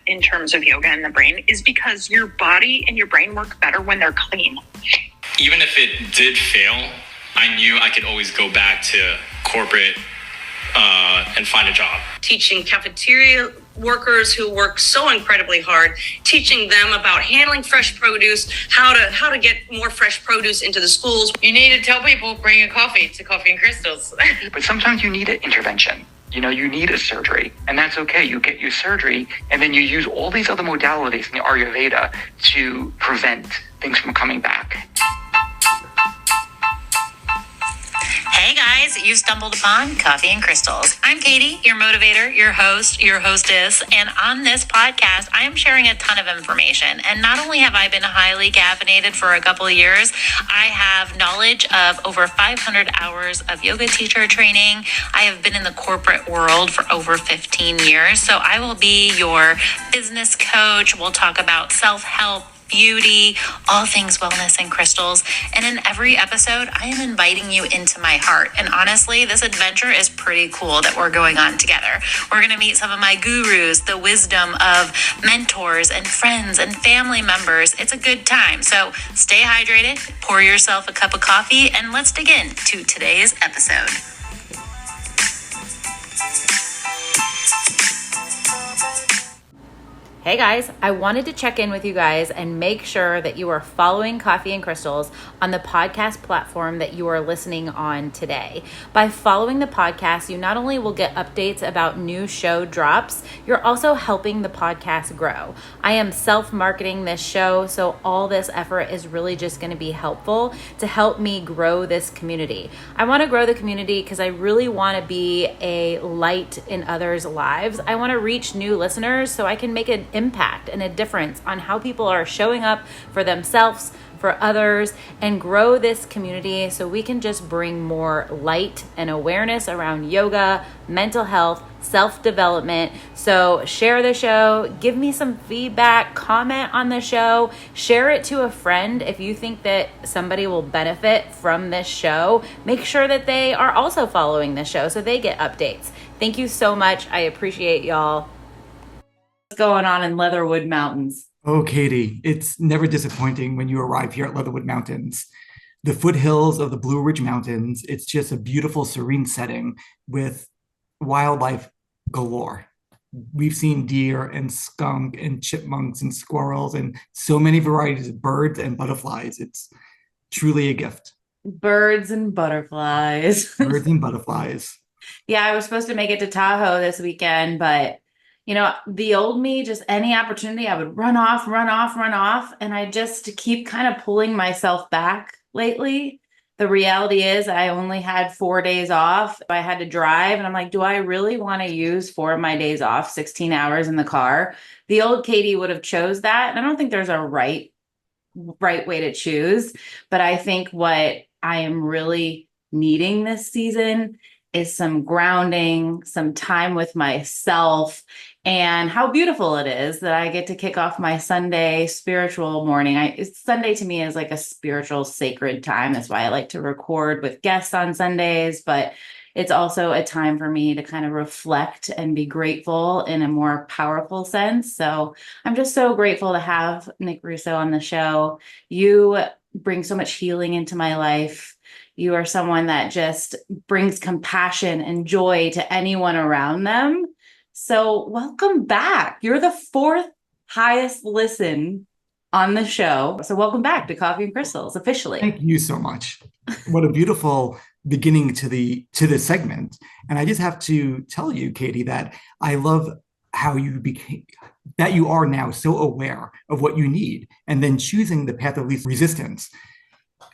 in terms of yoga and the brain is because your body and your brain work better when they're clean. Even if it did fail, I knew I could always go back to corporate and find a job. Teaching cafeteria workers who work so incredibly hard, teaching them about handling fresh produce, how to get more fresh produce into the schools. You need to tell people, bring a coffee to Coffee and Crystals. But sometimes you need an intervention. You need a surgery, and that's okay. You get your surgery, and then you use all these other modalities in the Ayurveda to prevent things from coming back. Hey guys, you stumbled upon Coffee and Crystals. I'm Katie, your motivator, your host, your hostess, and on this podcast, I am sharing a ton of information. And not only have I been highly caffeinated for a couple of years, I have knowledge of over 500 hours of yoga teacher training. I have been in the corporate world for over 15 years, so I will be your business coach. We'll talk about self-help, beauty, all things wellness and crystals. And in every episode, I am inviting you into my heart. And honestly, this adventure is pretty cool that we're going on together. We're going to meet some of my gurus, the wisdom of mentors and friends and family members. It's a good time. So stay hydrated, pour yourself a cup of coffee, and let's dig into today's episode. Hey guys, I wanted to check in with you guys and make sure that you are following Coffee and Crystals on the podcast platform that you are listening on today. By following the podcast, you not only will get updates about new show drops, you're also helping the podcast grow. I am self-marketing this show, so all this effort is really just going to be helpful to help me grow this community. I want to grow the community because I really want to be a light in others' lives. I want to reach new listeners so I can make an impact and a difference on how people are showing up for themselves, for others, and grow this community so we can just bring more light and awareness around yoga, mental health, self-development. So share the show, give me some feedback, comment on the show, share it to a friend if you think that somebody will benefit from this show. Make sure that they are also following the show so they get updates. Thank you so much. I appreciate y'all. What's going on in Leatherwood Mountains? Oh, Katie, it's never disappointing when you arrive here at Leatherwood Mountains. The foothills of the Blue Ridge Mountains, it's just a beautiful, serene setting with wildlife galore. We've seen deer and skunk and chipmunks and squirrels and so many varieties of birds and butterflies. It's truly a gift. Birds and butterflies. Birds and butterflies. Yeah, I was supposed to make it to Tahoe this weekend, but the old me, just any opportunity, I would run off. And I just keep kind of pulling myself back lately. The reality is I only had 4 days off. I had to drive and I'm like, do I really want to use 4 of my days off, 16 hours in the car? The old Katie would have chose that. And I don't think there's a right way to choose. But I think what I am really needing this season is some grounding, some time with myself, and how beautiful it is that I get to kick off my Sunday spiritual morning. Sunday to me is like a spiritual sacred time. That's why I like to record with guests on Sundays, but it's also a time for me to kind of reflect and be grateful in a more powerful sense. So I'm just so grateful to have Nick Russo on the show. You bring so much healing into my life. You are someone that just brings compassion and joy to anyone around them. So welcome back. You're the 4th highest listen on the show. So welcome back to Coffee and Crystals officially. Thank you so much. What a beautiful beginning to the segment. And I just have to tell you, Katie, that I love how that you are now so aware of what you need and then choosing the path of least resistance,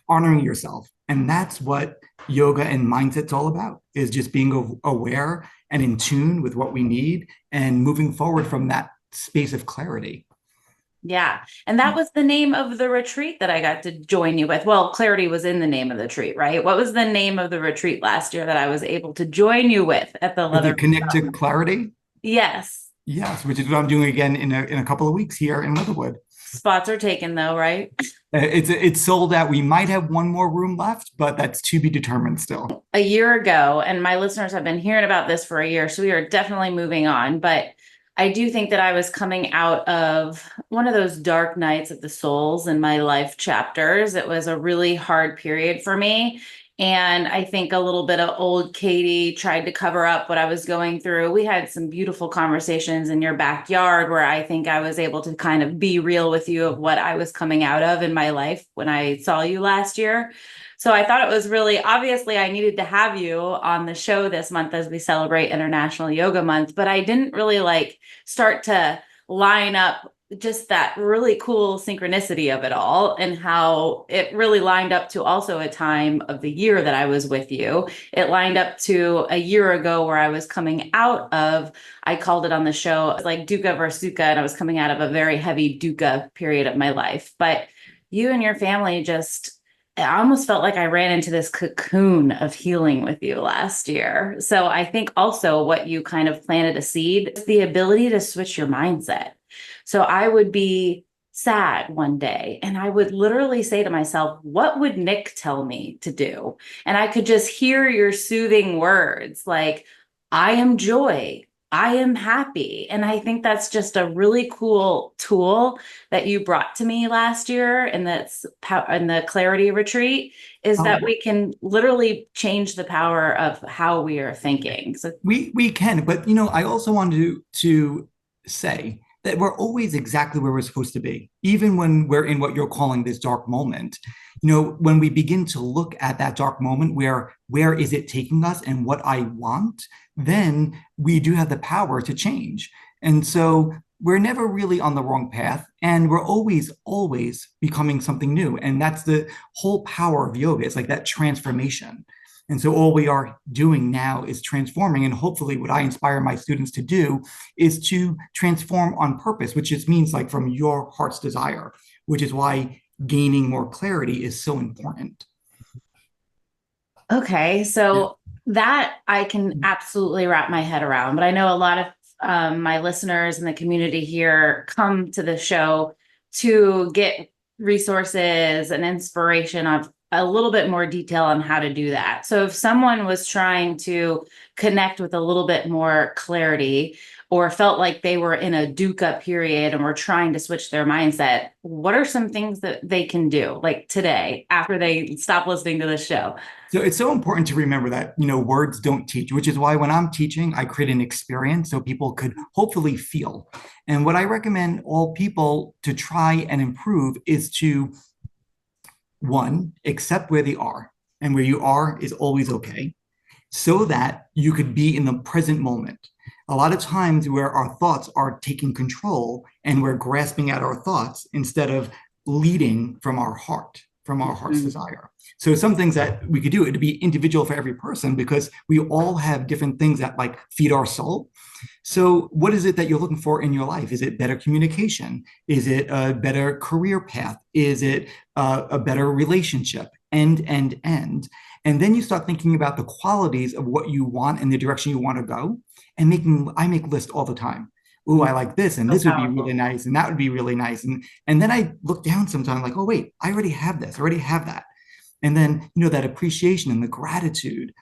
honoring yourself. And that's what yoga and mindset's all about, is just being aware and in tune with what we need and moving forward from that space of clarity. Yeah. And that was the name of the retreat that I got to join you with. Well, clarity was in the name of the retreat, right? What was the name of the retreat last year that I was able to join you with at the Leather? Connect to Clarity? Yes. Yes, which is what I'm doing again in a couple of weeks here in Leatherwood. Spots are taken though, right? It's sold out. We might have one more room left, but that's to be determined still. A year ago, and my listeners have been hearing about this for a year, so we are definitely moving on. But I do think that I was coming out of one of those dark nights of the souls in my life chapters. It was a really hard period for me. And I think a little bit of old Katie tried to cover up what I was going through. We had some beautiful conversations in your backyard where I think I was able to kind of be real with you of what I was coming out of in my life when I saw you last year. So I thought it was really obviously I needed to have you on the show this month as we celebrate International Yoga Month, but I didn't really start to line up just that really cool synchronicity of it all and how it really lined up to also a time of the year that I was with you. It lined up to a year ago where I was coming out of, I called it on the show, like Dukkha versus Sukha, and I was coming out of a very heavy Dukkha period of my life. But you and your family just, I almost felt like I ran into this cocoon of healing with you last year. So I think also what you kind of planted a seed is the ability to switch your mindset. So I would be sad one day and I would literally say to myself, what would Nick tell me to do? And I could just hear your soothing words like, I am joy. I am happy. And I think that's just a really cool tool that you brought to me last year. And that's in the clarity retreat is that we can literally change the power of how we are thinking. So we can, but I also wanted to say that we're always exactly where we're supposed to be, even when we're in what you're calling this dark moment. When we begin to look at that dark moment, where is it taking us and what I want, then we do have the power to change. And so we're never really on the wrong path, and we're always becoming something new. And that's the whole power of yoga. It's like that transformation. And so all we are doing now is transforming. And hopefully what I inspire my students to do is to transform on purpose, which just means like from your heart's desire, which is why gaining more clarity is so important. Okay, so that I can absolutely wrap my head around, but I know a lot of my listeners in the community here come to the show to get resources and inspiration of a little bit more detail on how to do that. So if someone was trying to connect with a little bit more clarity or felt like they were in a dukkha period and were trying to switch their mindset, what are some things that they can do like today after they stop listening to this show? So it's so important to remember that, words don't teach, which is why when I'm teaching, I create an experience so people could hopefully feel. And what I recommend all people to try and improve is to, one, accept where they are, and where you are is always okay, so that you could be in the present moment. A lot of times where our thoughts are taking control and we're grasping at our thoughts instead of leading from our heart's desire. So some things that we could do, it'd be individual for every person because we all have different things that feed our soul. So what is it that you're looking for in your life? Is it better communication? Is it a better career path? Is it a better relationship? And then you start thinking about the qualities of what you want and the direction you want to go. And I make lists all the time. Ooh, I like this, and this would be really nice, and that would be really nice. And then I look down sometimes like, oh, wait, I already have this, I already have that. And then, that appreciation and the gratitude.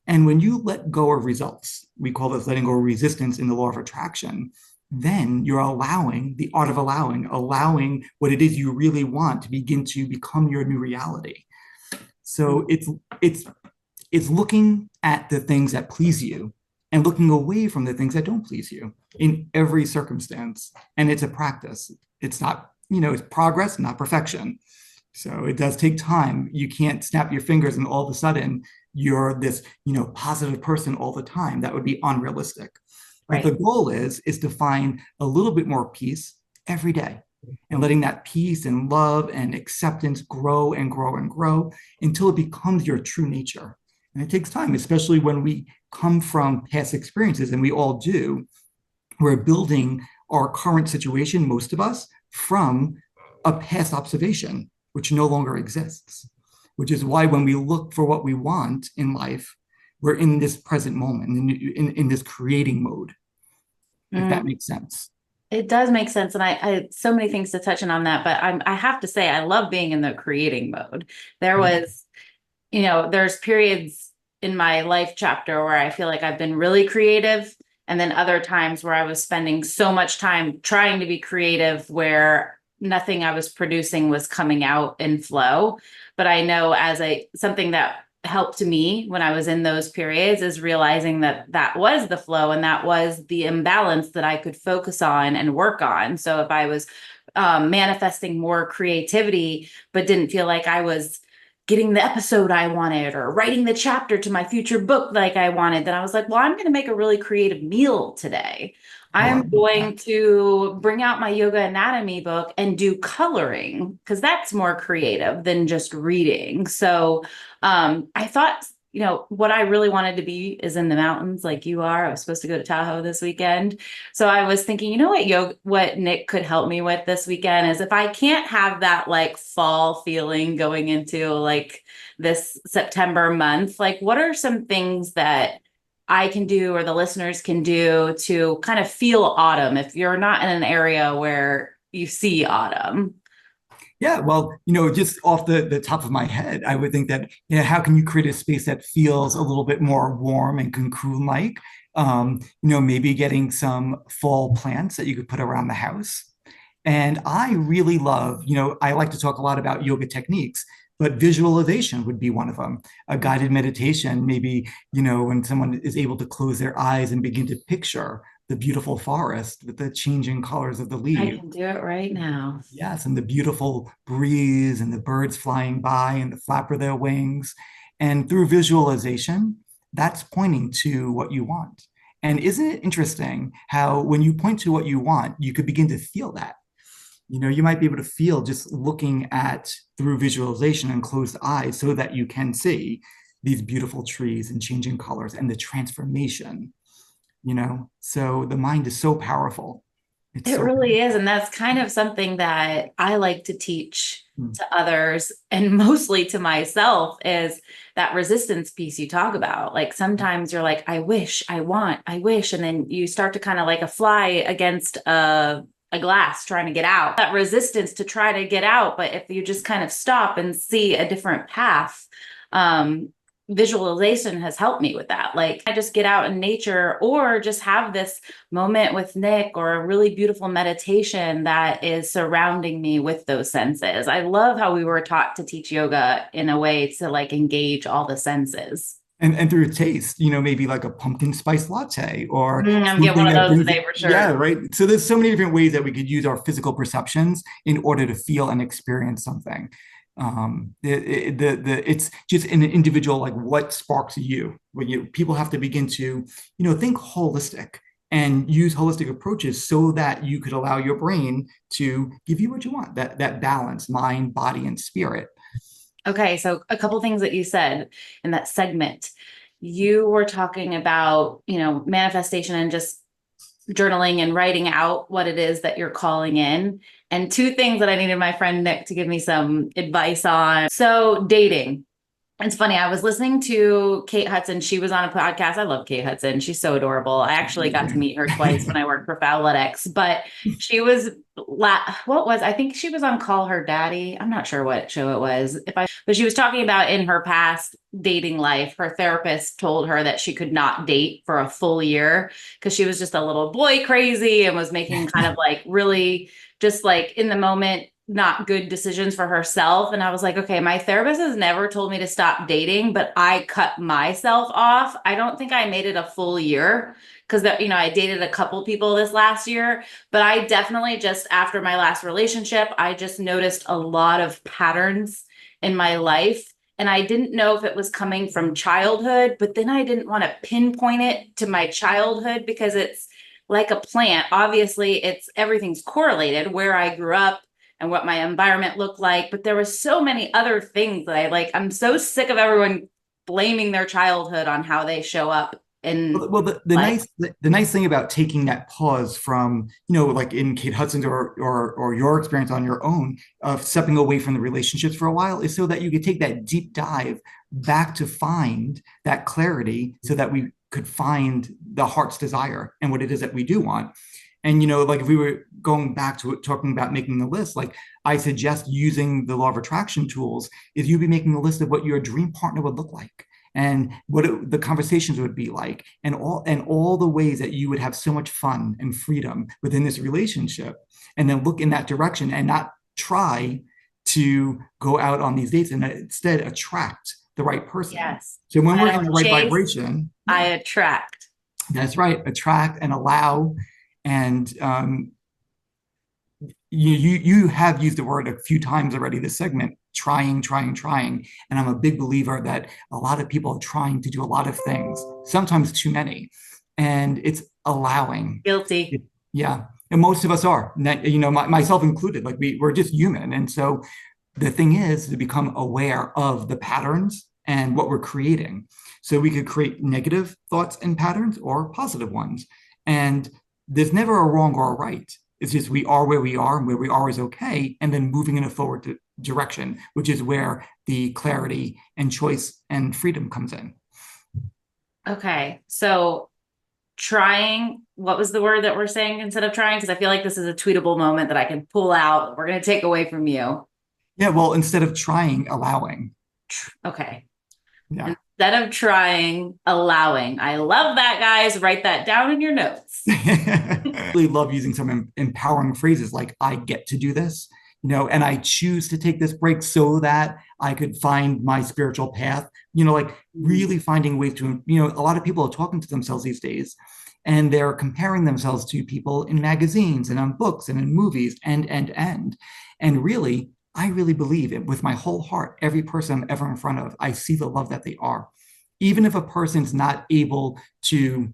And when you let go of results, we call this letting go of resistance in the law of attraction, then you're allowing the art of allowing what it is you really want to begin to become your new reality. So it's looking at the things that please you and looking away from the things that don't please you in every circumstance. And it's a practice. It's not, it's progress, not perfection. So it does take time. You can't snap your fingers and all of a sudden you're this, positive person all the time. That would be unrealistic. Right. But the goal is to find a little bit more peace every day and letting that peace and love and acceptance grow and grow and grow until it becomes your true nature. And it takes time, especially when we come from past experiences, and we all do. We're building our current situation, most of us, from a past observation, which no longer exists, which is why when we look for what we want in life, we're in this present moment, in this creating mode, if that makes sense. It does make sense. And I so many things to touch on that, but I have to say, I love being in the creating mode. There was, there's periods in my life chapter where I feel like I've been really creative And then other times where I was spending so much time trying to be creative where nothing I was producing was coming out in flow. But I know something that helped me when I was in those periods is realizing that that was the flow and that was the imbalance that I could focus on and work on. So if I was manifesting more creativity, but didn't feel like I was getting the episode I wanted or writing the chapter to my future book like I wanted, then I was like, well, I'm going to make a really creative meal today. I'm going to bring out my yoga anatomy book and do coloring because that's more creative than just reading. So I thought, what I really wanted to be is in the mountains like you are. I was supposed to go to Tahoe this weekend. So I was thinking, what Nick could help me with this weekend is if I can't have that like fall feeling going into like this September month, like what are some things that I can do or the listeners can do to kind of feel autumn if you're not in an area where you see autumn? Yeah, well, just off the top of my head, I would think that, how can you create a space that feels a little bit more warm and cocoon-like? Maybe getting some fall plants that you could put around the house. And I really love, I like to talk a lot about yoga techniques, but visualization would be one of them. A guided meditation, maybe, when someone is able to close their eyes and begin to picture the beautiful forest with the changing colors of the leaves. I can do it right now. Yes, and the beautiful breeze and the birds flying by and the flap of their wings. And through visualization, that's pointing to what you want. And isn't it interesting how when you point to what you want, you could begin to feel that? You might be able to feel just looking at through visualization and closed eyes so that you can see these beautiful trees and changing colors and the transformation, so the mind is so powerful. It really is. And that's kind of something that I like to teach to others and mostly to myself is that resistance piece you talk about. Like sometimes you're like, I wish, I want, I wish. And then you start to kind of like a fly against a glass trying to get out, that resistance to try to get out. But if you just kind of stop and see a different path, visualization has helped me with that. Like I just get out in nature or just have this moment with Nick or a really beautiful meditation that is surrounding me with those senses. I love how we were taught to teach yoga in a way to like engage all the senses. And through taste, maybe like a pumpkin spice latte or I'm getting one of those today for sure. Yeah, right. So there's so many different ways that we could use our physical perceptions in order to feel and experience something. It's just an individual, like what sparks you when people have to begin to, think holistic and use holistic approaches so that you could allow your brain to give you what you want, that balance, mind, body, and spirit. Okay, so a couple things that you said in that segment. You were talking about, manifestation and just journaling and writing out what it is that you're calling in. And two things that I needed my friend Nick to give me some advice on. So dating. It's funny. I was listening to Kate Hudson. She was on a podcast. I love Kate Hudson. She's so adorable. I actually got to meet her twice when I worked for Fabletics, but she was, I think she was on Call Her Daddy. I'm not sure what show it was. But she was talking about in her past dating life, her therapist told her that she could not date for a full year because she was just a little boy crazy and was making kind of like really just like in the moment, not good decisions for herself. And I was like, okay, my therapist has never told me to stop dating, but I cut myself off. I don't think I made it a full year because I dated a couple people this last year, but I definitely just after my last relationship, I just noticed a lot of patterns in my life. And I didn't know if it was coming from childhood, but then I didn't want to pinpoint it to my childhood because it's like a plant. Obviously, everything's correlated where I grew up and what my environment looked like. But there were so many other things that I'm so sick of everyone blaming their childhood on how they show up. Well, the nice thing about taking that pause from, like in Kate Hudson's or your experience on your own of stepping away from the relationships for a while is so that you could take that deep dive back to find that clarity so that we could find the heart's desire and what it is that we do want. And, like if we were going back to talking about making the list, like I suggest using the law of attraction tools is you'd be making a list of what your dream partner would look like. and the conversations would be like, and all the ways that you would have so much fun and freedom within this relationship, and then look in that direction and not try to go out on these dates and instead attract the right person. Yes. So when we're in the right vibration, I attract. That's right. Attract and allow. And you have used the word a few times already this segment, trying. And I'm a big believer that a lot of people are trying to do a lot of things, sometimes too many. And it's allowing. Guilty. Yeah. And most of us are, myself included, like we're just human. And so the thing is to become aware of the patterns and what we're creating. So we could create negative thoughts and patterns or positive ones. And there's never a wrong or a right. It's just we are where we are, and where we are is okay. And then moving in a forward direction, which is where the clarity and choice and freedom comes in. Okay. So trying, what was the word that we're saying instead of trying? Because I feel like this is a tweetable moment that I can pull out. We're going to take away from you. Yeah. Well, instead of trying, allowing. Okay. Yeah. Instead of trying, allowing. I love that, guys. Write that down in your notes. I really love using some empowering phrases like, I get to do this, and I choose to take this break so that I could find my spiritual path, like really finding ways to, a lot of people are talking to themselves these days, and they're comparing themselves to people in magazines and on books and in movies and really, I really believe it with my whole heart. Every person I'm ever in front of, I see the love that they are. Even if a person's not able to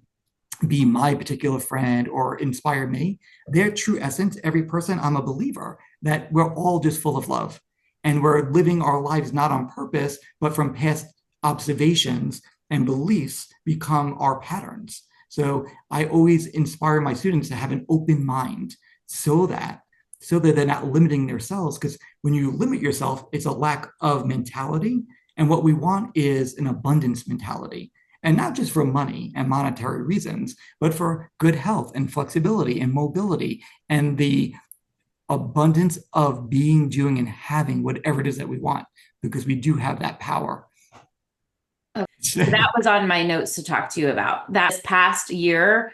be my particular friend or inspire me, their true essence, every person, I'm a believer that we're all just full of love. And we're living our lives not on purpose, but from past observations and beliefs become our patterns. So I always inspire my students to have an open mind so that they're not limiting themselves, because when you limit yourself, it's a lack of mentality. And what we want is an abundance mentality, and not just for money and monetary reasons, but for good health and flexibility and mobility and the abundance of being, doing, and having whatever it is that we want, because we do have that power. Okay. So that was on my notes to talk to you about. That past year,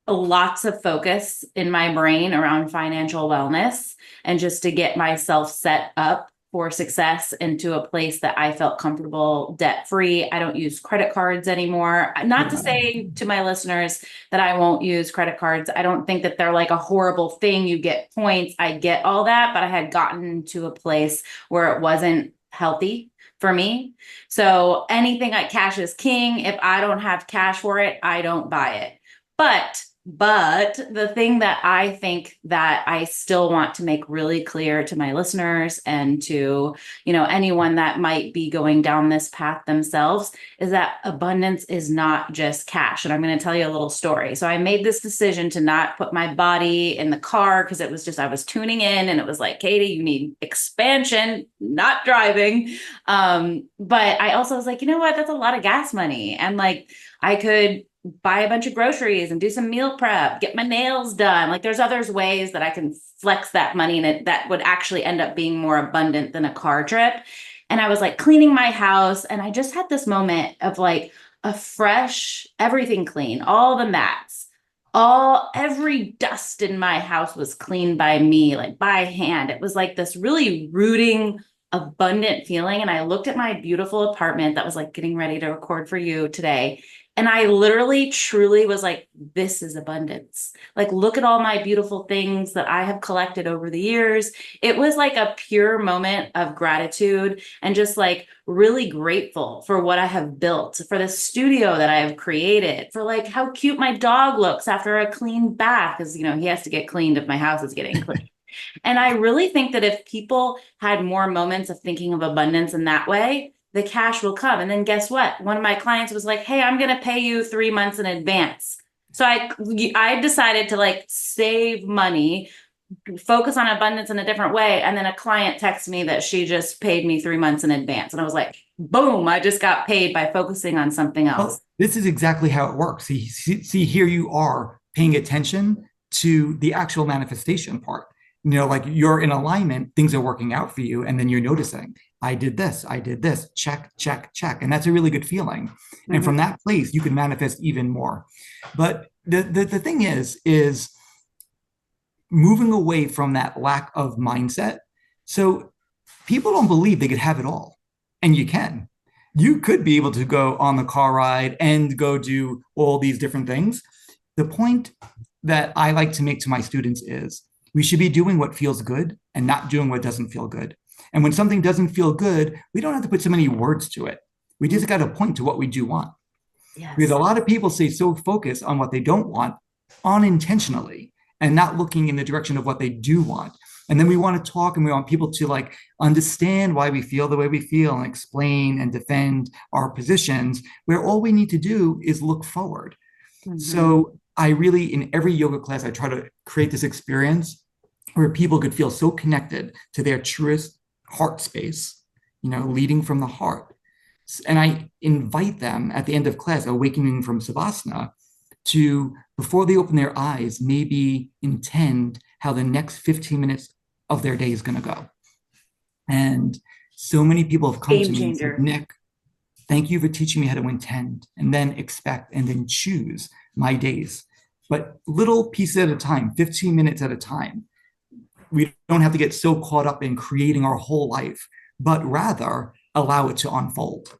lots of focus in my brain around financial wellness and just to get myself set up for success into a place that I felt comfortable, debt-free. I don't use credit cards anymore. Not to say to my listeners that I won't use credit cards. I don't think that they're like a horrible thing. You get points. I get all that, but I had gotten to a place where it wasn't healthy for me. So anything like cash is king. If I don't have cash for it, I don't buy it. But the thing that I think that I still want to make really clear to my listeners and to, anyone that might be going down this path themselves is that abundance is not just cash. And I'm going to tell you a little story. So I made this decision to not put my body in the car because it was just, I was tuning in and it was like, Katie, you need expansion, not driving. But I also was like, you know what? That's a lot of gas money. And like, I could buy a bunch of groceries and do some meal prep, get my nails done. Like there's other ways that I can flex that money and that would actually end up being more abundant than a car trip. And I was like cleaning my house. And I just had this moment of like a fresh, everything clean, all the mats, every dust in my house was cleaned by me, like by hand. It was like this really rooting, abundant feeling. And I looked at my beautiful apartment that was like getting ready to record for you today. And I literally, truly was like, this is abundance. Like, look at all my beautiful things that I have collected over the years. It was like a pure moment of gratitude and just like really grateful for what I have built, for the studio that I have created, for like how cute my dog looks after a clean bath, because, he has to get cleaned if my house is getting clean. And I really think that if people had more moments of thinking of abundance in that way, the cash will come. And then guess what? One of my clients was like, hey, I'm going to pay you 3 months in advance. So I decided to like save money, focus on abundance in a different way. And then a client texted me that she just paid me 3 months in advance. And I was like, boom, I just got paid by focusing on something else. Well, this is exactly how it works. See, here you are paying attention to the actual manifestation part. like you're in alignment, things are working out for you, and then you're noticing, I did this, check, check, check. And that's a really good feeling. And from that place, you can manifest even more. But the thing is moving away from that lack of mindset. So people don't believe they could have it all. And you can. You could be able to go on the car ride and go do all these different things. The point that I like to make to my students is we should be doing what feels good and not doing what doesn't feel good. And when something doesn't feel good, we don't have to put so many words to it. We just got to point to what we do want. Yes. Because a lot of people stay so focused on what they don't want unintentionally and not looking in the direction of what they do want. And then we want to talk and we want people to like understand why we feel the way we feel and explain and defend our positions, where all we need to do is look forward. So I really, in every yoga class, I try to create this experience where people could feel so connected to their truest heart space, leading from the heart. And I invite them at the end of class, awakening from Savasana, to, before they open their eyes, maybe intend how the next 15 minutes of their day is going to go. And so many people have come to me and said, Nick, thank you for teaching me how to intend and then expect and then choose my days. But little pieces at a time, 15 minutes at a time. We don't have to get so caught up in creating our whole life, but rather allow it to unfold.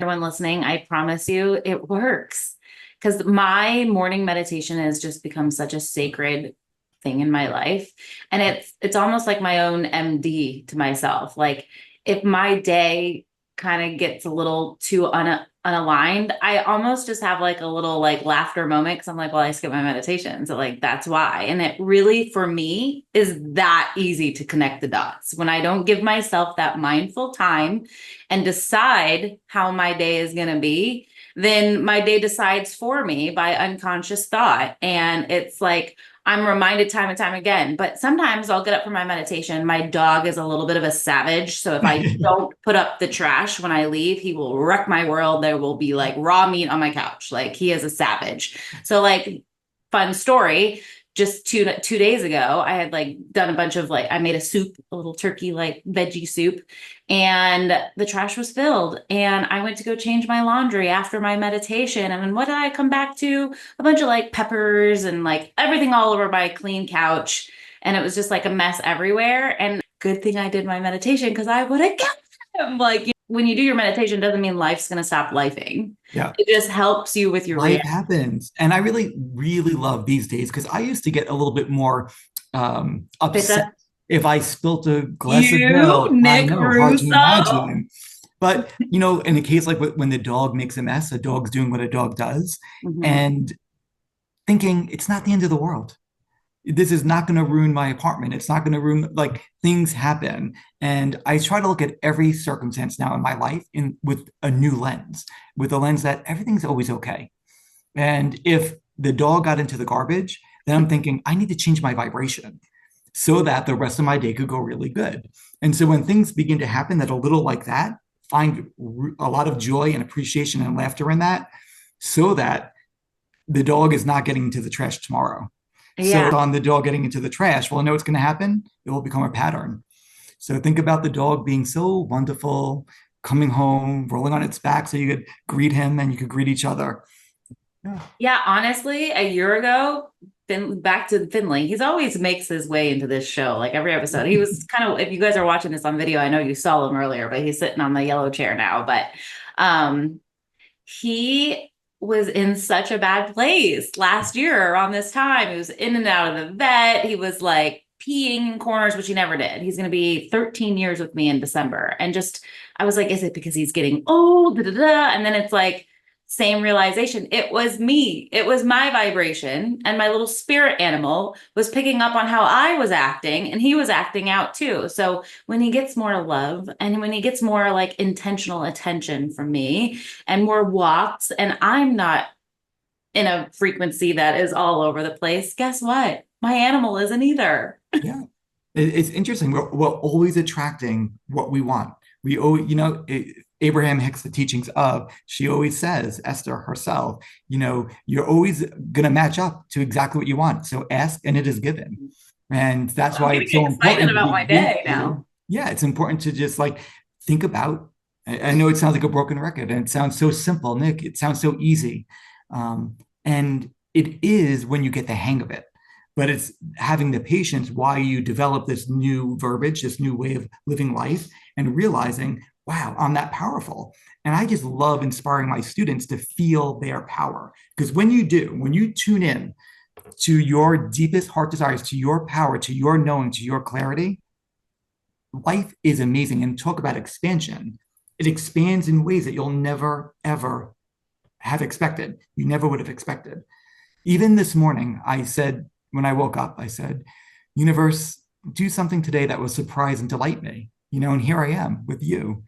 Everyone listening, I promise you it works. Because my morning meditation has just become such a sacred thing in my life. And it's almost like my own MD to myself. Like if my day kind of gets a little too unaligned, I almost just have like a little like laughter moment because I'm like, well, I skipped my meditation. So like, that's why. And it really, for me, is that easy to connect the dots. When I don't give myself that mindful time and decide how my day is going to be, then my day decides for me by unconscious thought. And it's like, I'm reminded time and time again, but sometimes I'll get up for my meditation. My dog is a little bit of a savage. So if I don't put up the trash when I leave, he will wreck my world. There will be like raw meat on my couch. Like he is a savage. So like, fun story, just two days ago, I had like done a bunch of like, I made a soup, a little turkey, like veggie soup, and the trash was filled. And I went to go change my laundry after my meditation. And then what did I come back to? A bunch of like peppers and like everything all over my clean couch. And it was just like a mess everywhere. And good thing I did my meditation because I would have kept them. Like when you do your meditation, doesn't mean life's going to stop lifing. Yeah. It just helps you with your life happens. And I really, really love these days because I used to get a little bit more upset if I spilt a glass of milk. Nick Russo. Hard to imagine. But, in a case like when the dog makes a mess, a dog's doing what a dog does, and thinking it's not the end of the world. This is not going to ruin my apartment. It's not going to ruin, like, things happen. And I try to look at every circumstance now in my life with a new lens, with a lens that everything's always okay. And if the dog got into the garbage, then I'm thinking I need to change my vibration so that the rest of my day could go really good. And so when things begin to happen that are a little like that, find a lot of joy and appreciation and laughter in that, so that the dog is not getting into the trash tomorrow. Yeah. So on the dog getting into the trash, well, I know what's going to happen. It will become a pattern. So think about the dog being so wonderful, coming home, rolling on its back so you could greet him and you could greet each other. Yeah, honestly, a year ago, back to Finley, he's always makes his way into this show, like every episode. He was kind of, if you guys are watching this on video, I know you saw him earlier, but he's sitting on the yellow chair now. But he was in such a bad place last year around this time. He was in and out of the vet. He was like peeing in corners, which he never did. He's going to be 13 years with me in December. And just, I was like, is it because he's getting old? Da, da, da. And then it's like, same realization. It was me. It was my vibration, and my little spirit animal was picking up on how I was acting, and he was acting out too. So when he gets more love and when he gets more like intentional attention from me and more walks, and I'm not in a frequency that is all over the place, guess what? My animal isn't either. Yeah. It's interesting. We're always attracting what we want. We always, Abraham Hicks, the teachings of, she always says, Esther herself, you're always going to match up to exactly what you want. So ask and it is given, And that's I'm why gonna it's get so excited important to about be my day grateful. now. Yeah, it's important to just like think about. I know it sounds like a broken record and it sounds so simple, Nick. It sounds so easy. And it is when you get the hang of it. But it's having the patience while you develop this new verbiage, this new way of living life, and realizing, wow, I'm that powerful. And I just love inspiring my students to feel their power. Because when you do, when you tune in to your deepest heart desires, to your power, to your knowing, to your clarity, life is amazing. And talk about expansion. It expands in ways that you'll never, ever have expected. You never would have expected. Even this morning, I said, when I woke up, I said, universe, do something today that will surprise and delight me. And here I am with you.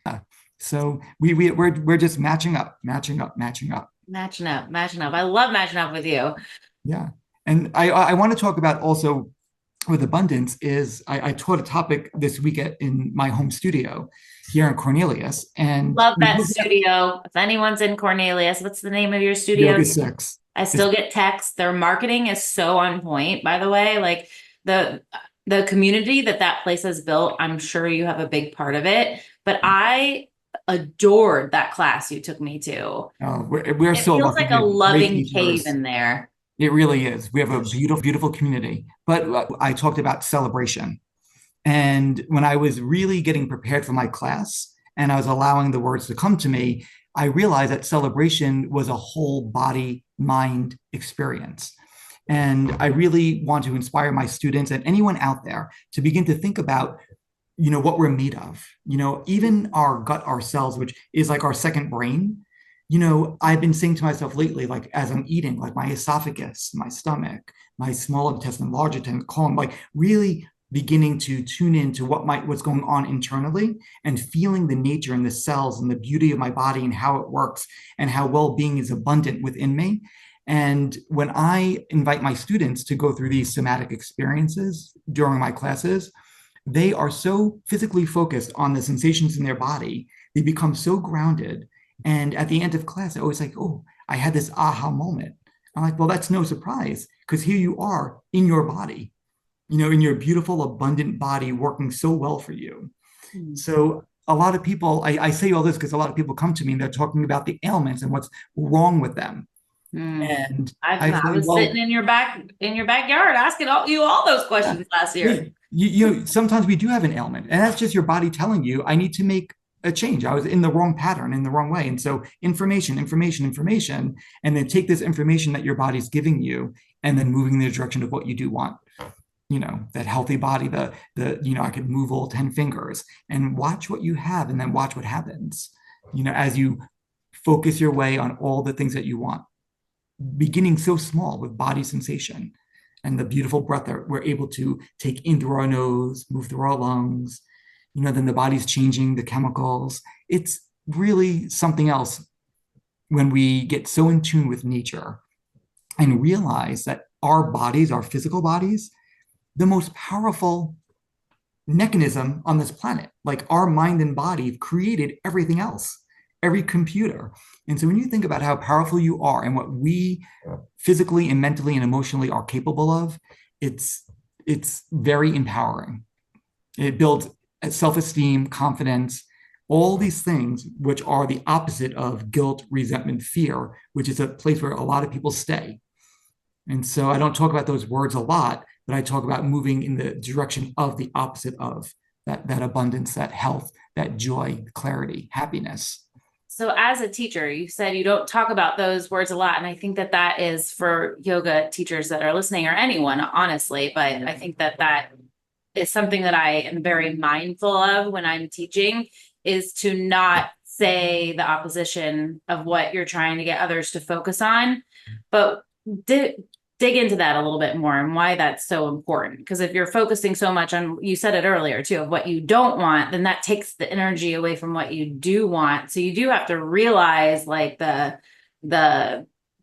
So we're just matching up. Matching up. I love matching up with you. Yeah. And I want to talk about also with abundance is I taught a topic this week in my home studio here in Cornelius. And love that studio. If anyone's in Cornelius, what's the name of your studio? Yoga 6. I still get texts. Their marketing is so on point, by the way. Like the community that place has built, I'm sure you have a big part of it. But I adored that class you took me to. Oh, we're it so feels lucky. Like a loving cave in there. It really is. We have a beautiful, beautiful community. But I talked about celebration. And when I was really getting prepared for my class and I was allowing the words to come to me, I realized that celebration was a whole body, mind experience. And I really want to inspire my students and anyone out there to begin to think about, what we're made of, even our gut, ourselves, which is like our second brain. I've been saying to myself lately, like as I'm eating, like my esophagus, my stomach, my small intestine, large intestine, colon, like really beginning to tune into what's going on internally and feeling the nature and the cells and the beauty of my body and how it works and how well-being is abundant within me. And when I invite my students to go through these somatic experiences during my classes, they are so physically focused on the sensations in their body, they become so grounded. And at the end of class, I always like, oh, I had this aha moment. I'm like, well, that's no surprise because here you are in your body, in your beautiful, abundant body working so well for you. Mm-hmm. So a lot of people, I say all this because a lot of people come to me and they're talking about the ailments and what's wrong with them. And I was sitting in your backyard asking all those questions last year. Sometimes we do have an ailment, and that's just your body telling you, I need to make a change. I was in the wrong pattern, in the wrong way. And so information, and then take this information that your body's giving you and then moving in the direction of what you do want. That healthy body, I could move all 10 fingers and watch what you have and then watch what happens, as you focus your way on all the things that you want, beginning so small with body sensation and the beautiful breath that we're able to take in through our nose, move through our lungs, then the body's changing the chemicals. It's really something else when we get so in tune with nature and realize that our bodies, our physical bodies, the most powerful mechanism on this planet. Like our mind and body created everything else, every computer. And so when you think about how powerful you are and what we physically and mentally and emotionally are capable of, it's very empowering. It builds self-esteem, confidence, all these things, which are the opposite of guilt, resentment, fear, which is a place where a lot of people stay. And so I don't talk about those words a lot, but I talk about moving in the direction of the opposite of that abundance, that health, that joy, clarity, happiness. So as a teacher, you said you don't talk about those words a lot. And I think that is for yoga teachers that are listening, or anyone, honestly. But I think that is something that I am very mindful of when I'm teaching, is to not say the opposition of what you're trying to get others to focus on, but dig into that a little bit more and why that's so important. Because if you're focusing so much on, you said it earlier too, of what you don't want, then that takes the energy away from what you do want. So you do have to realize like the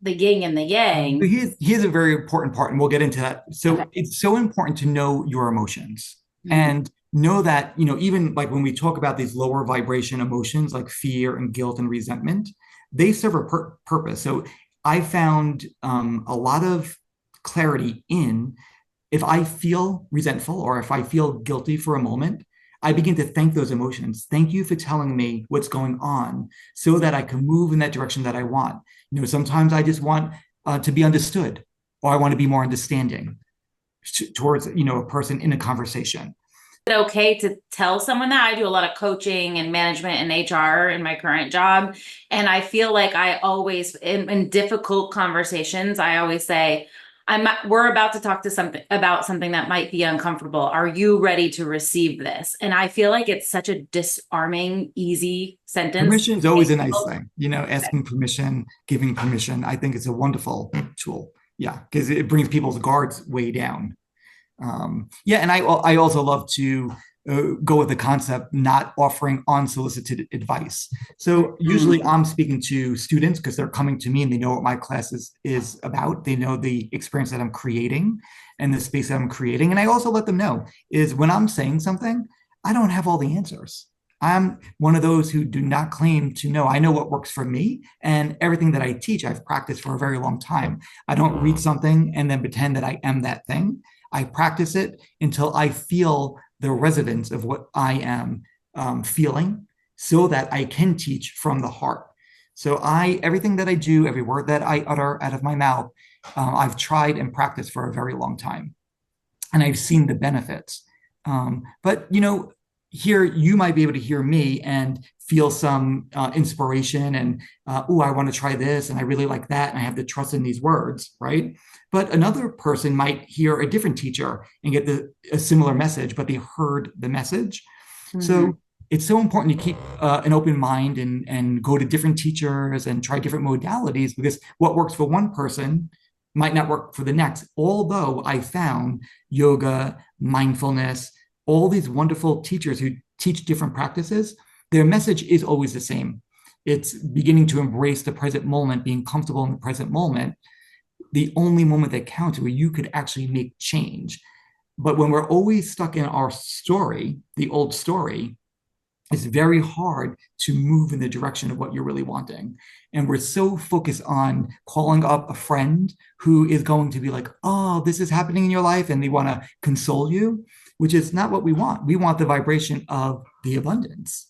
yin and the yang. Here's a very important part, and we'll get into that. So okay. It's so important to know your emotions and know that, even like when we talk about these lower vibration emotions like fear and guilt and resentment, they serve a purpose. So I found a lot of clarity in if I feel resentful or if I feel guilty for a moment, I begin to thank those emotions. Thank you for telling me what's going on so that I can move in that direction that I want. Sometimes I just want to be understood, or I want to be more understanding towards, a person in a conversation. Is it okay to tell someone that? I do a lot of coaching and management and HR in my current job. And I feel like I always, in difficult conversations, I always say, we're about to talk to something about something that might be uncomfortable. Are you ready to receive this? And I feel like it's such a disarming, easy sentence. Permission is always a nice thing, asking permission, giving permission. I think it's a wonderful tool. Yeah, because it brings people's guards way down. And I also love to go with the concept, not offering unsolicited advice. So usually I'm speaking to students because they're coming to me and they know what my class is about. They know the experience that I'm creating and the space that I'm creating. And I also let them know is when I'm saying something, I don't have all the answers. I'm one of those who do not claim to know. I know what works for me, and everything that I teach, I've practiced for a very long time. I don't read something and then pretend that I am that thing. I practice it until I feel the resonance of what I am feeling so that I can teach from the heart. So everything that I do, every word that I utter out of my mouth, I've tried and practiced for a very long time. And I've seen the benefits. But here you might be able to hear me and feel some inspiration and, I want to try this and I really like that. And I have to trust in these words, right? But another person might hear a different teacher and get a similar message, but they heard the message. Mm-hmm. So it's so important to keep an open mind and go to different teachers and try different modalities, because what works for one person might not work for the next. Although I found yoga, mindfulness, all these wonderful teachers who teach different practices, their message is always the same. It's beginning to embrace the present moment, being comfortable in the present moment, the only moment that counts where you could actually make change. But when we're always stuck in our story, the old story, it's very hard to move in the direction of what you're really wanting. And we're so focused on calling up a friend who is going to be like, oh, this is happening in your life, and they want to console you, which is not what we want. We want the vibration of the abundance.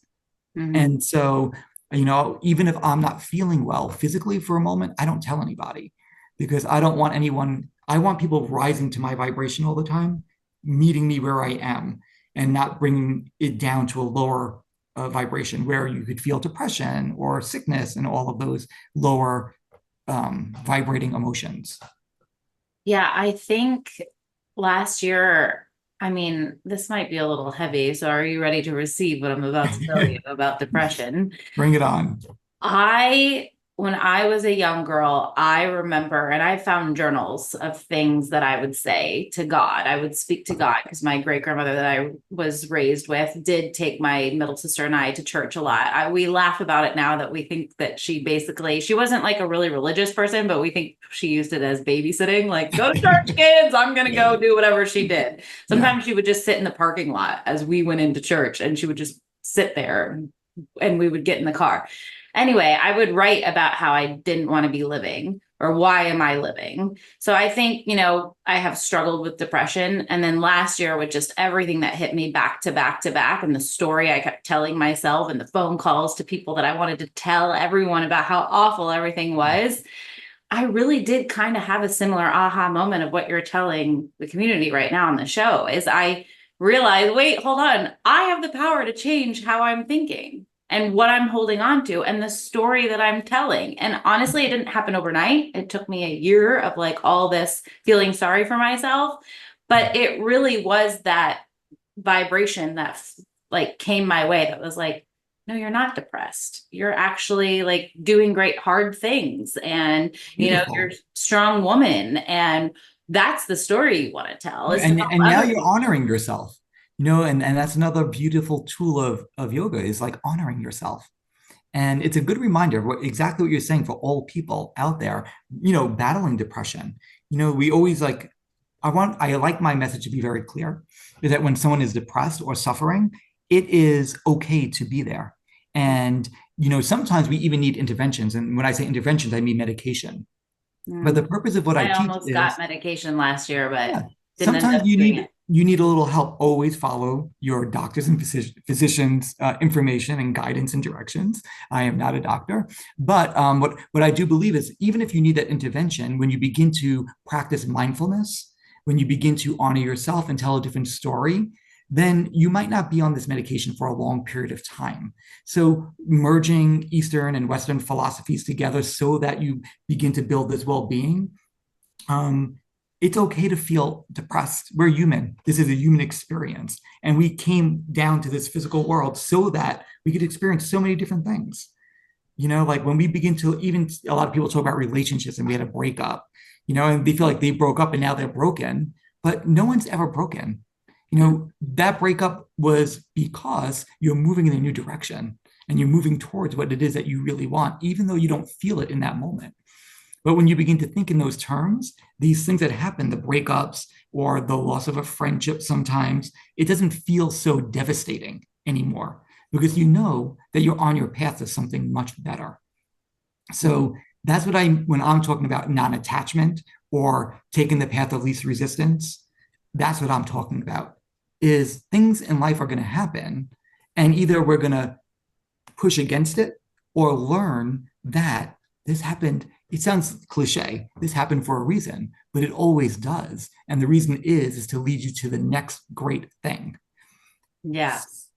Mm-hmm. And so, even if I'm not feeling well physically for a moment, I don't tell anybody, because I don't want anyone, I want people rising to my vibration all the time, meeting me where I am, and not bringing it down to a lower vibration where you could feel depression or sickness and all of those lower vibrating emotions. Yeah, I think last year, this might be a little heavy, so are you ready to receive what I'm about to tell you about depression? Bring it on. When I was a young girl, I remember, and I found journals of things that I would say to God. I would speak to God because my great grandmother that I was raised with did take my middle sister and I to church a lot. We laugh about it now that we think that she wasn't like a really religious person, but we think she used it as babysitting, like, go to church, kids, I'm going to go do whatever she did. Sometimes she would just sit in the parking lot as we went into church, and she would just sit there and we would get in the car. Anyway, I would write about how I didn't want to be living, or why am I living? So I think, I have struggled with depression. And then last year, with just everything that hit me back to back to back, and the story I kept telling myself, and the phone calls to people that I wanted to tell everyone about how awful everything was, I really did kind of have a similar aha moment of what you're telling the community right now on the show. Is I realized, wait, hold on, I have the power to change how I'm thinking and what I'm holding on to and the story that I'm telling. And honestly, it didn't happen overnight. It took me a year of like all this feeling sorry for myself, but it really was that vibration that like came my way that was like, no, you're not depressed. You're actually like doing great hard things. And, Beautiful. You're a strong woman. And that's the story you want to tell. And now you're honoring yourself. And that's another beautiful tool of yoga, is like honoring yourself. And it's a good reminder of exactly what you're saying for all people out there, battling depression. We always I like my message to be very clear, is that when someone is depressed or suffering, it is okay to be there. And, sometimes we even need interventions. And when I say interventions, I mean medication. But the purpose of what I teach almost got medication last year, but didn't end Sometimes up doing it. you need a little help. Always follow your doctors and physicians' information and guidance and directions. I am not a doctor, but what I do believe is even if you need that intervention, when you begin to practice mindfulness, when you begin to honor yourself and tell a different story, then you might not be on this medication for a long period of time. So merging Eastern and Western philosophies together so that you begin to build this well-being. It's okay to feel depressed. We're human. This is a human experience. And we came down to this physical world so that we could experience so many different things. Like when we begin to, even a lot of people talk about relationships and we had a breakup, and they feel like they broke up and now they're broken, but no one's ever broken. That breakup was because you're moving in a new direction and you're moving towards what it is that you really want, even though you don't feel it in that moment. But when you begin to think in those terms, these things that happen, the breakups or the loss of a friendship sometimes, it doesn't feel so devastating anymore because you know that you're on your path to something much better. So that's what when I'm talking about non-attachment or taking the path of least resistance, that's what I'm talking about. Is things in life are going to happen, and either we're going to push against it or learn that this happened. It sounds cliche. This happened for a reason, but it always does. And the reason is to lead you to the next great thing. Yes.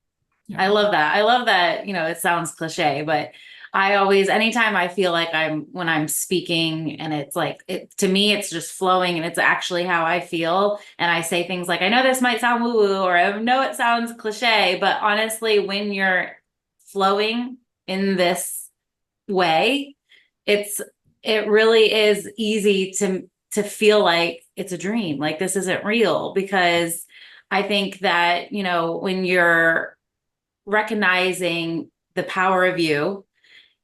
Yeah. I love that. I love that, it sounds cliche, but I always, anytime I feel like when I'm speaking and it's like, to me, it's just flowing and it's actually how I feel. And I say things like, I know this might sound woo woo, or I know it sounds cliche, but honestly, when you're flowing in this way, it really is easy to feel like it's a dream, like this isn't real, because I think that, when you're recognizing the power of you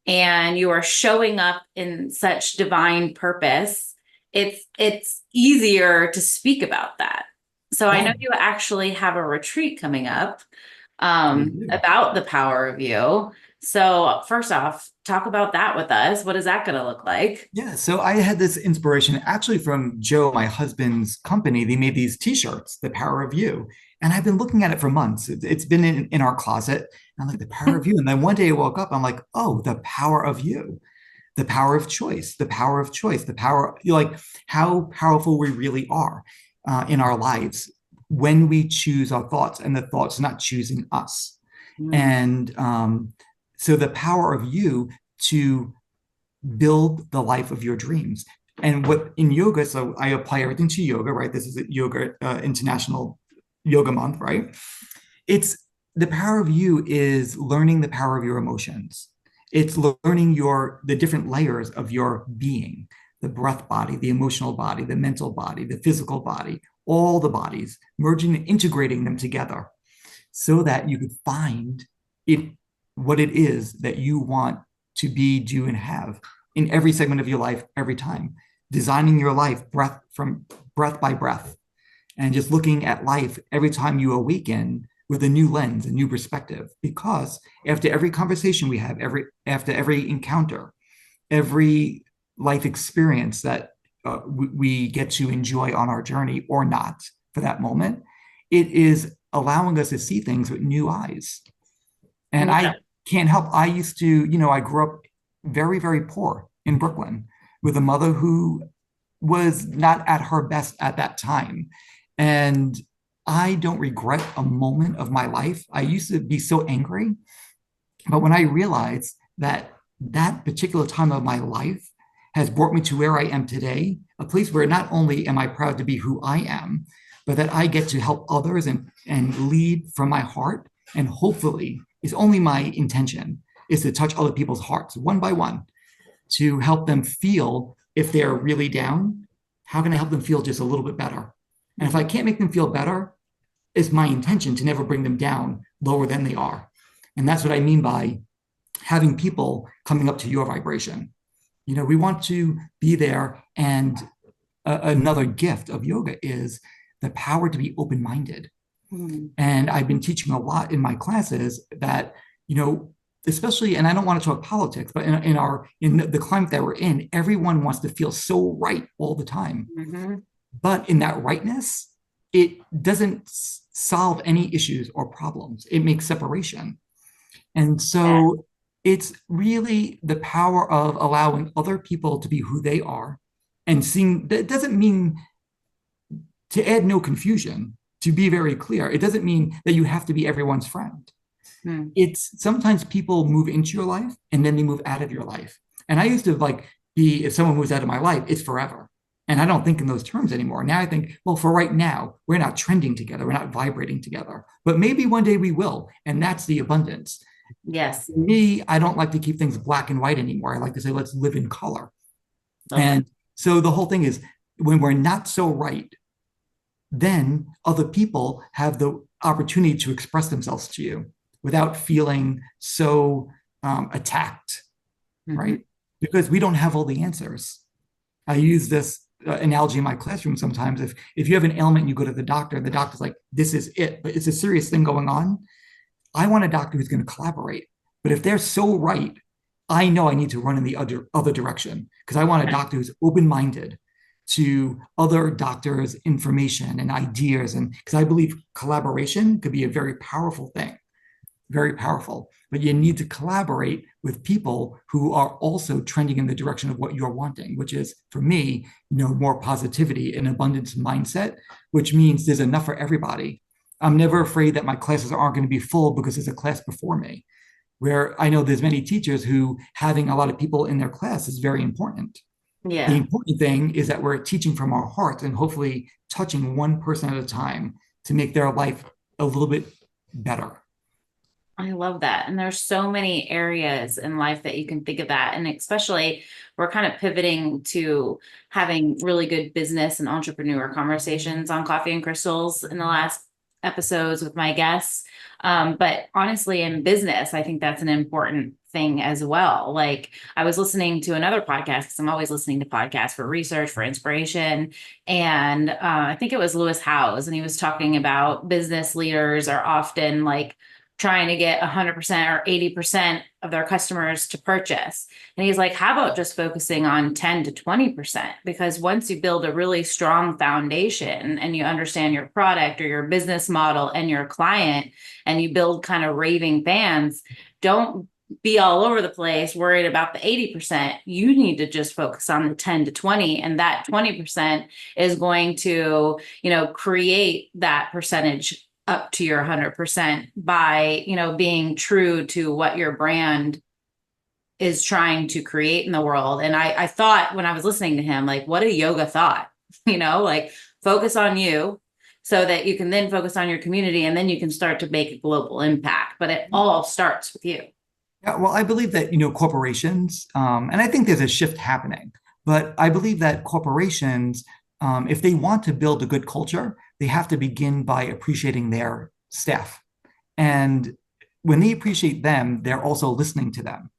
and you are showing up in such divine purpose, it's easier to speak about that. So I know you actually have a retreat coming up about the power of you. So first off, talk about that with us. What is that going to look like? Yeah, so I had this inspiration actually from Joe, my husband's company. They made these t-shirts, The Power of You. And I've been looking at it for months. It's been in our closet. I'm like, the power of you. And then one day I woke up, I'm like, oh, the power of you, the power of choice, the power of choice, the power, like how powerful we really are in our lives when we choose our thoughts and the thoughts not choosing us. And so the power of you to build the life of your dreams. And what in yoga, so I apply everything to yoga, right? This is a yoga, International Yoga Month, right? It's the power of you is learning the power of your emotions. It's learning the different layers of your being, the breath body, the emotional body, the mental body, the physical body, all the bodies, merging and integrating them together so that you could find what it is that you want to be, do, and have in every segment of your life, every time. Designing your life breath by breath, and just looking at life every time you awaken with a new lens, a new perspective. Because after every conversation we have, after every encounter, every life experience that we get to enjoy on our journey or not for that moment, it is allowing us to see things with new eyes. And I can't help. I used to, I grew up very, very poor in Brooklyn with a mother who was not at her best at that time. And I don't regret a moment of my life. I used to be so angry. But when I realized that particular time of my life has brought me to where I am today, a place where not only am I proud to be who I am, but that I get to help others and lead from my heart. And hopefully, it's only my intention is to touch other people's hearts one by one, to help them feel, if they're really down, how can I help them feel just a little bit better? And if I can't make them feel better, it's my intention to never bring them down lower than they are. And that's what I mean by having people coming up to your vibration. We want to be there. And another gift of yoga is the power to be open-minded. And I've been teaching a lot in my classes that, especially, and I don't want to talk politics, but in the climate that we're in, everyone wants to feel so right all the time. But in that rightness, it doesn't solve any issues or problems. It makes separation. And so it's really the power of allowing other people to be who they are and seeing that doesn't mean to add no confusion, to be very clear. It doesn't mean that you have to be everyone's friend. It's sometimes people move into your life and then they move out of your life. And I used to like be, if someone moves out of my life, it's forever. And I don't think in those terms anymore. Now I think, well, for right now, we're not trending together. We're not vibrating together. But maybe one day we will. And that's the abundance. Yes. For me, I don't like to keep things black and white anymore. I like to say, let's live in color. Okay. And so the whole thing is when we're not so right, then other people have the opportunity to express themselves to you without feeling so attacked, right? Because we don't have all the answers. I use this analogy in my classroom sometimes. If you have an ailment and you go to the doctor's like, this is it, but it's a serious thing going on. I want a doctor who's going to collaborate. But if they're so right, I know I need to run in the other direction because I want a doctor who's open-minded to other doctors' information and ideas. And because I believe collaboration could be a very powerful thing, very powerful. But you need to collaborate with people who are also trending in the direction of what you're wanting, which is, for me, more positivity and abundance mindset, which means there's enough for everybody. I'm never afraid that my classes aren't going to be full because there's a class before me, where I know there's many teachers who having a lot of people in their class is very important. Yeah. The important thing is that we're teaching from our heart and hopefully touching one person at a time to make their life a little bit better. I love that. And there's so many areas in life that you can think of that. And especially we're kind of pivoting to having really good business and entrepreneur conversations on Coffee and Crystals in the last episodes with my guests. But honestly, in business, I think that's an important thing as well. Like I was listening to another podcast because I'm always listening to podcasts for research, for inspiration. And I think it was Lewis Howes, and he was talking about business leaders are often like trying to get 100% or 80% of their customers to purchase. And he's like, how about just focusing on 10 to 20%? Because once you build a really strong foundation and you understand your product or your business model and your client, and you build kind of raving fans, don't be all over the place worried about the 80%. You need to just focus on the 10 to 20. And that 20% is going to, create that percentage up to your 100% by, being true to what your brand is trying to create in the world. And I thought when I was listening to him, like, what a yoga thought, like focus on you so that you can then focus on your community and then you can start to make a global impact. But it all starts with you. Yeah, well, I believe that, corporations, and I think there's a shift happening, but I believe that corporations, if they want to build a good culture, they have to begin by appreciating their staff. And when they appreciate them, they're also listening to them.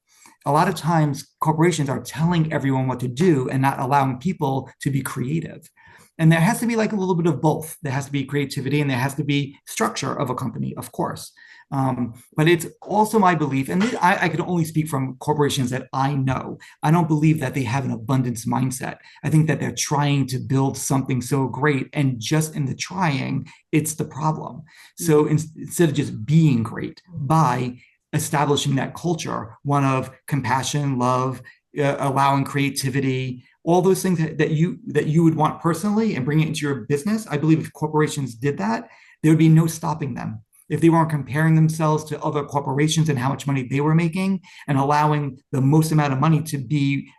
A lot of times corporations are telling everyone what to do and not allowing people to be creative. And there has to be like a little bit of both. There has to be creativity and there has to be structure of a company, of course. But it's also my belief, and I can only speak from corporations that I know. I don't believe that they have an abundance mindset. I think that they're trying to build something so great, and just in the trying, it's the problem. So instead of just being great, by establishing that culture, one of compassion, love, allowing creativity, all those things that you would want personally, and bring it into your business. I believe if corporations did that, there would be no stopping them. If they weren't comparing themselves to other corporations and how much money they were making, and allowing the most amount of money to be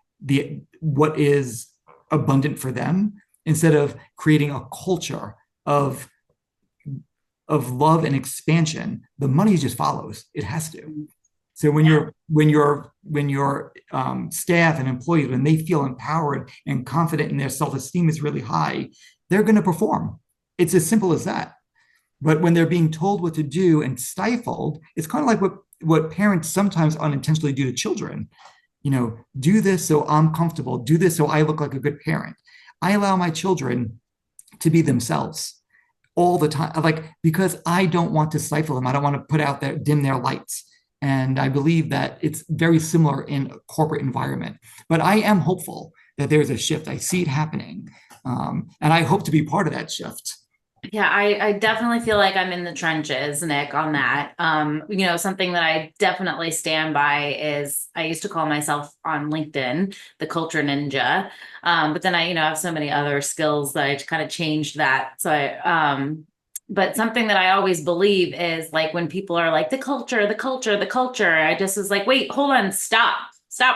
what is abundant for them, instead of creating a culture of love and expansion, the money just follows. It has to. So when your staff and employees, when they feel empowered and confident and their self-esteem is really high, they're going to perform. It's as simple as that. But when they're being told what to do and stifled, it's kind of like what parents sometimes unintentionally do to children. Do this so I'm comfortable. Do this so I look like a good parent. I allow my children to be themselves all the time, because I don't want to stifle them. I don't want to dim their lights. And I believe that it's very similar in a corporate environment. But I am hopeful that there's a shift. I see it happening. And I hope to be part of that shift. Yeah, I definitely feel like I'm in the trenches, Nick, on that. Something that I definitely stand by is I used to call myself on LinkedIn the culture ninja. But then I have so many other skills that I kind of changed that. But something that I always believe is like when people are like the culture, the culture, the culture, I just was like, wait, hold on, stop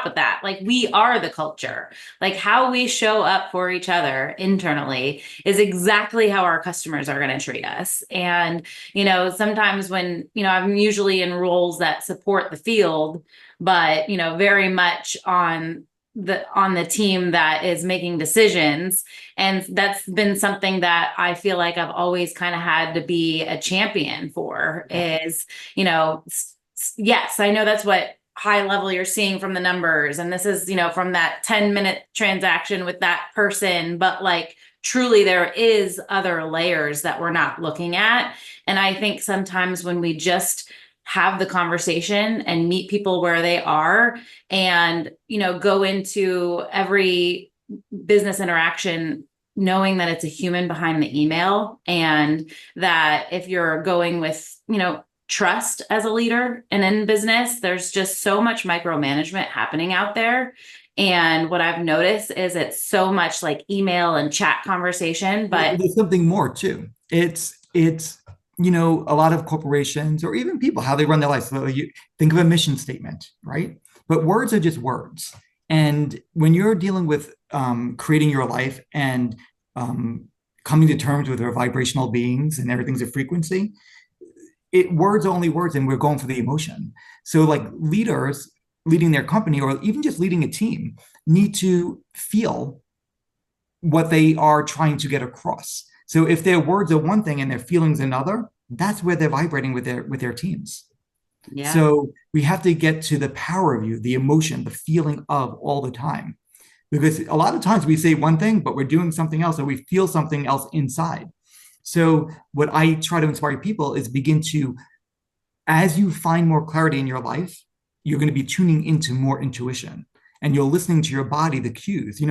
with that. Like we are the culture. Like how we show up for each other internally is exactly how our customers are going to treat us. And, sometimes when, I'm usually in roles that support the field, but, very much on the team that is making decisions. And that's been something that I feel like I've always kind of had to be a champion for is, yes, I know that's what high level you're seeing from the numbers. And this is, from that 10-minute transaction with that person, but like truly there is other layers that we're not looking at. And I think sometimes when we just have the conversation and meet people where they are and, go into every business interaction knowing that it's a human behind the email and that if you're going with, trust as a leader and in business, there's just so much micromanagement happening out there. And what I've noticed is it's so much like email and chat conversation, but there's something more too. It's a lot of corporations or even people how they run their lives. So you think of a mission statement, right? But words are just words. And when you're dealing with creating your life and coming to terms with our vibrational beings and everything's a frequency, words are only words, and we're going for the emotion. So like leaders leading their company or even just leading a team need to feel what they are trying to get across. So if their words are one thing and their feelings another, that's where they're vibrating with their teams. yeah. So we have to get to the power of you, the emotion, the feeling of all the time. Because a lot of times we say one thing, but we're doing something else, or we feel something else inside. So what I try to inspire people is begin to, as you find more clarity in your life, you're going to be tuning into more intuition and you're listening to your body, the cues,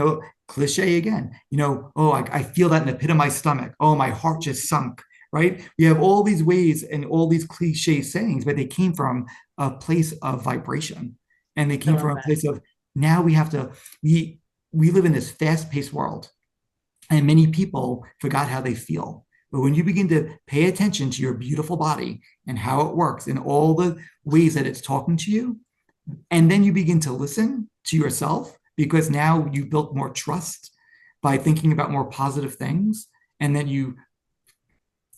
cliche again, oh, I feel that in the pit of my stomach. Oh, my heart just sunk, right? We have all these ways and all these cliche sayings, but they came from a place of vibration and they came from a place of now we have to, we live in this fast paced world and many people forgot how they feel. But when you begin to pay attention to your beautiful body and how it works and all the ways that it's talking to you, and then you begin to listen to yourself because now you built more trust by thinking about more positive things. And then you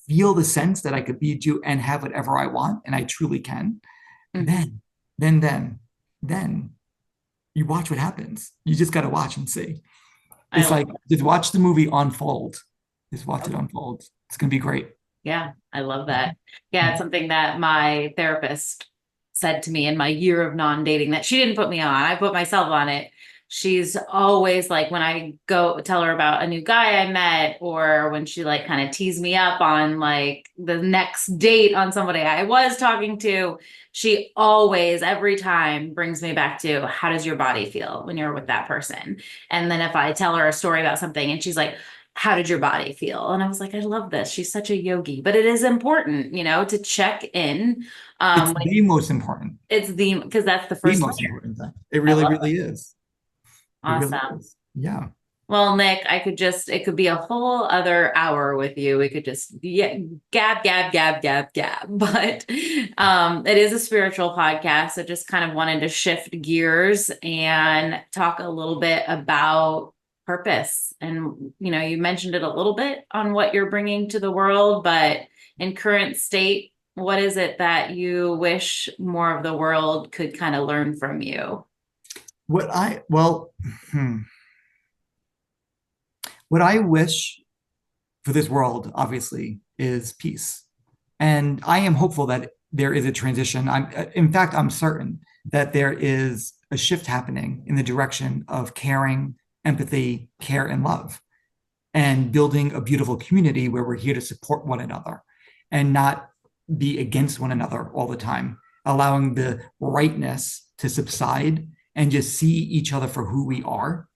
feel the sense that I could be you and have whatever I want, and I truly can. Mm-hmm. Then you watch what happens. You just got to watch and see. It's like, just watch the movie unfold. Just watch it unfold. It's going to be great. Yeah, I love that. Yeah, it's something that my therapist said to me in my year of non-dating that she didn't put me on. I put myself on it. She's always like, when I go tell her about a new guy I met, or when she like kind of teased me up on like the next date on somebody I was talking to, she always, every time brings me back to how does your body feel when you're with that person? And then if I tell her a story about something and she's like, how did your body feel? And I was like, I love this. She's such a yogi, but it is important, to check in. It's the most important. Because that's the first most important thing. It really, really is. Awesome. Really is. Yeah. Well, Nick, it could be a whole other hour with you. We could just gab. But it is a spiritual podcast. So just kind of wanted to shift gears and talk a little bit about purpose. And, you mentioned it a little bit on what you're bringing to the world, but in current state, what is it that you wish more of the world could kind of learn from you? What I wish for this world, obviously, is peace. And I am hopeful that there is a transition. In fact, I'm certain that there is a shift happening in the direction of caring, empathy, care, and love, and building a beautiful community where we're here to support one another and not be against one another all the time, allowing the rightness to subside and just see each other for who we are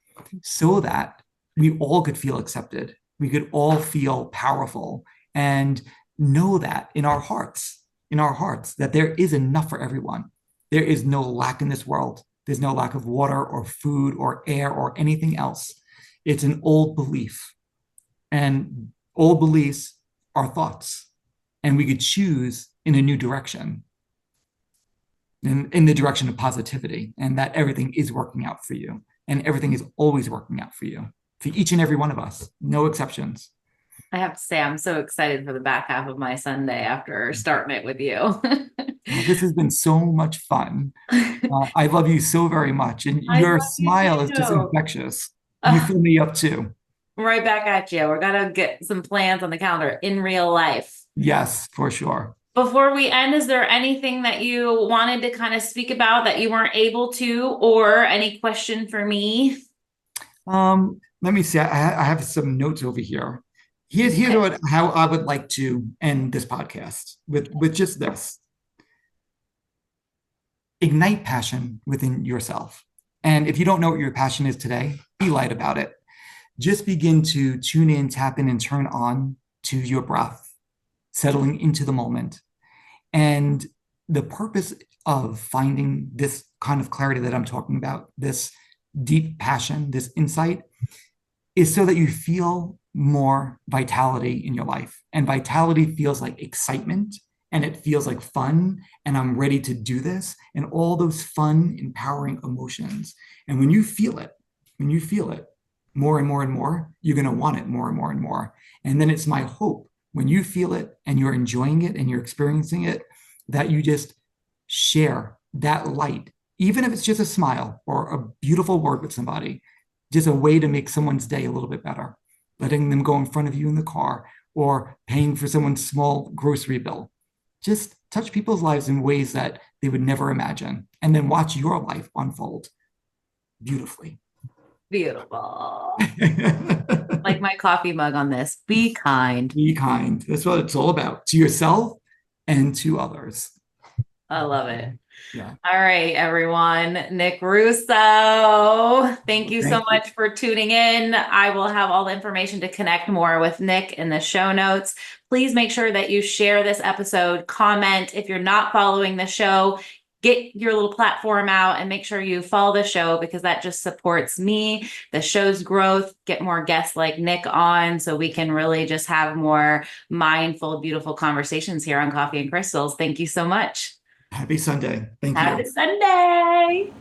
so that we all could feel accepted. We could all feel powerful and know that in our hearts, that there is enough for everyone. There is no lack in this world. There's no lack of water or food or air or anything else. It's an old belief. And old beliefs are thoughts. And we could choose in a new direction, in the direction of positivity, and that everything is working out for you. And everything is always working out for you, for each and every one of us, no exceptions. I have to say, I'm so excited for the back half of my Sunday after starting it with you. Well, this has been so much fun. I love you so very much. And I your love you smile is just too. infectious. You fill me up too. Right back at you. We're going to get some plans on the calendar in real life. Yes, for sure. Before we end, is there anything that you wanted to kind of speak about that you weren't able to, or any question for me? Let me see. I have some notes over here. Here's how I would like to end this podcast with just this. Ignite passion within yourself. And if you don't know what your passion is today, be light about it. Just begin to tune in, tap in, and turn on to your breath, settling into the moment. And the purpose of finding this kind of clarity that I'm talking about, this deep passion, this insight, is so that you feel more vitality in your life. And vitality feels like excitement, and it feels like fun, and I'm ready to do this, and all those fun, empowering emotions. And when you feel it more and more and more, you're going to want it more and more and more. And then it's my hope, when you feel it and you're enjoying it and you're experiencing it, that you just share that light, even if it's just a smile or a beautiful word with somebody, just a way to make someone's day a little bit better, letting them go in front of you in the car or paying for someone's small grocery bill. Just touch people's lives in ways that they would never imagine, and then watch your life unfold beautifully. Beautiful. Like my coffee mug on this. Be kind. Be kind. That's what it's all about, to yourself and to others. I love it. Yeah. All right, everyone. Nick Russo, thank you so much for tuning in. I will have all the information to connect more with Nick in the show notes. Please make sure that you share this episode, comment. If you're not following the show, get your little platform out and make sure you follow the show, because that just supports me, the show's growth, get more guests like Nick on so we can really just have more mindful, beautiful conversations here on Coffee and Crystals. Thank you so much. Happy Sunday. Thank you. Happy Sunday.